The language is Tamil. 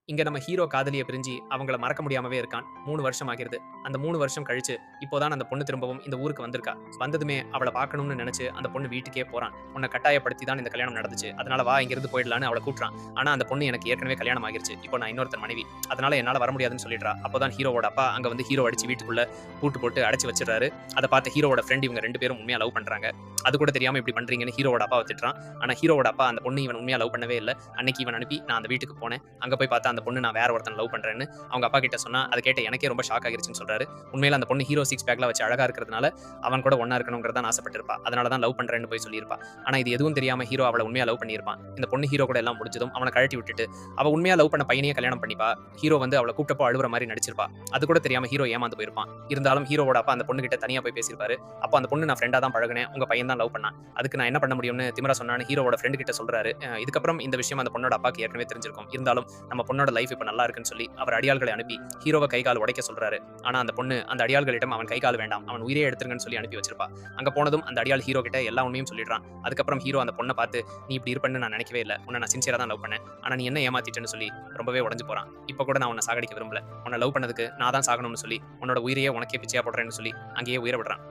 இங்க நம்ம ஹீரோ காதலிய பிரிஞ்சு அவங்கள மறக்க முடியாமவே இருக்கான். 3 வருஷம் ஆகிறது. அந்த 3 வருஷம் கழிச்சு, இப்போ தான் அந்த பொண்ணு திரும்பவும் இந்த ஊருக்கு வந்திருக்கா. வந்ததுமே அவள பார்க்கணும்னு நெனச்சு அந்த பொண்ணு வீட்டுக்கே போறான். "உன்ன கட்டாயப்படுத்தி தான் இந்த கல்யாணம் நடந்துச்சு. அதனால வா இங்கிருந்து போயிடலான்னு" அவள கூட்டுறான். ஆனா அந்த பொண்ணு "எனக்கு ஏற்கனவே கல்யாணம் ஆகிருச்சு. இப்போ நான் இன்னொருத்தன் மனைவி. அதனால என்னால வர முடியாதுன்னு" சொல்லிடுறா. அப்போதான் ஹீரோவோட அப்பா அங்க வந்து ஹீரோ அடிச்சு வீட்டுக்குள்ள பூட்டு போட்டு அடைச்சு வச்சுடுறாரு. அத பார்த்த ஹீரோவோட ஃப்ரெண்ட் இவங்க 2 பேரும் உண்மையா லவ் பண்றாங்க. அது கூட தெரியாம இப்படி பண்றீங்கன்னு ஹீரோவோட அப்பாவ திட்டுறான். ஆனா ஹீரோவோட அப்பா அந்த பொண்ணு இவன உண்மையா லவ் பண்ணவே இல்ல. அன்னைக்கு இவன் அனுப்பி நான் அந்த வீட்டுக்கு போனேன். அங்க போய் பார்த்தா அந்த பொண்ணு நான் வேற ஒருத்தன லவ் பண்றேன்னு அவங்க அப்பா கிட்ட சொன்னா, அத கேட்ட எனக்கே ரொம்ப ஷாக் ஆகிருச்சுன்னு சொல்றாரு. உண்மையில அந்த பொண்ணு ஹீரோ சிக்ஸ் பேக்லாம் வச்சு அழகா இருக்கிறதுனால, அவன் கூட ஒண்ணா இருக்கணும்ங்கிறது தான் ஆசைப்பட்டிருப்பா. அதனால தான் லவ் பண்றேன்னு போய் சொல்லியிருப்பா. ஆனா இது எதுவும் தெரியாம ஹீரோ அவள உண்மையா லவ் பண்ணியிருப்பான். இந்த பொண்ணு ஹீரோ கூட எல்லாம் முடிஞ்சதும் அவன கழட்டி விட்டுட்டு, அவ உண்மையா லவ் பண்ண பையனையே கல்யாணம் பண்ணிப்பா. ஹீரோ வந்து அவள கூப்பிட்டப்போ அழுவுற மாரி நடிச்சிருப்பா. அது கூட தெரியாம ஹீரோ ஏமாந்து போயிருப்பான். இருந்தாலும் ஹீரோவோட அப்பா அந்த பொண்ணு கிட்ட தனியா போய் பேசியிருப்பாரு. அப்போ அந்த பொண்ணு நான் ஃப்ரெண்டா தான் பழகுனேன். உங்க பையன் தான் லவ் பண்ணான். அதுக்கு நான் என்ன பண்ண முடியும்னு திமிரா சொன்னான்னு ஹீரோவோட ஃப்ரெண்ட் கிட்ட சொல்றாரு. இதுக்கப்புறம் இந்த விஷயம் அந்த பொண்ணோட அப்பாக்கு ஏற்கனவே தெரிஞ்சிருக்கும். இருந்தாலும் நம்ம பொண்ணோட லைஃப் இப்ப நல்லா இருக்குன்னு சொல்லி அவர் அடியாள்களை அனுப்பி ஹீரோவை கை கால் உடைக்க சொல்றாரு. ஆனா அந்த பொண்ணு அந்த அடியாள்களிடம் அவன் கை கால் வேண்டாம், அவன் உயிரே எடுத்துருங்கன்னு சொல்லி அனுப்பி வச்சிருப்பா. அங்க போனதும் அந்த அடியாள் ஹீரோ கிட்ட எல்லா உண்மையும் சொல்லிடுறான். அதுக்கப்புறம் ஹீரோ அந்த பொண்ணை பார்த்து நீ இப்படி இருப்பேன்னு நான் நினைக்கவே இல்லை, உன்னை நான் சின்சியரா தான் லவ் பண்ணேன், ஆனா நீ என்ன ஏமாத்திட்டேன்னு சொல்லி ரொம்பவே உடஞ்சு போறான். இப்ப கூட நான் உன்னை சாகடிக்க விரும்பல, உன்னை லவ் பண்ணதுக்கு நான் தான் சாகணும்னு சொல்லி உன்னோட உயிரையே உனக்கே பிச்சையா போடுறேன்னு சொல்லி அங்கேயே உயிரை விடுறான்.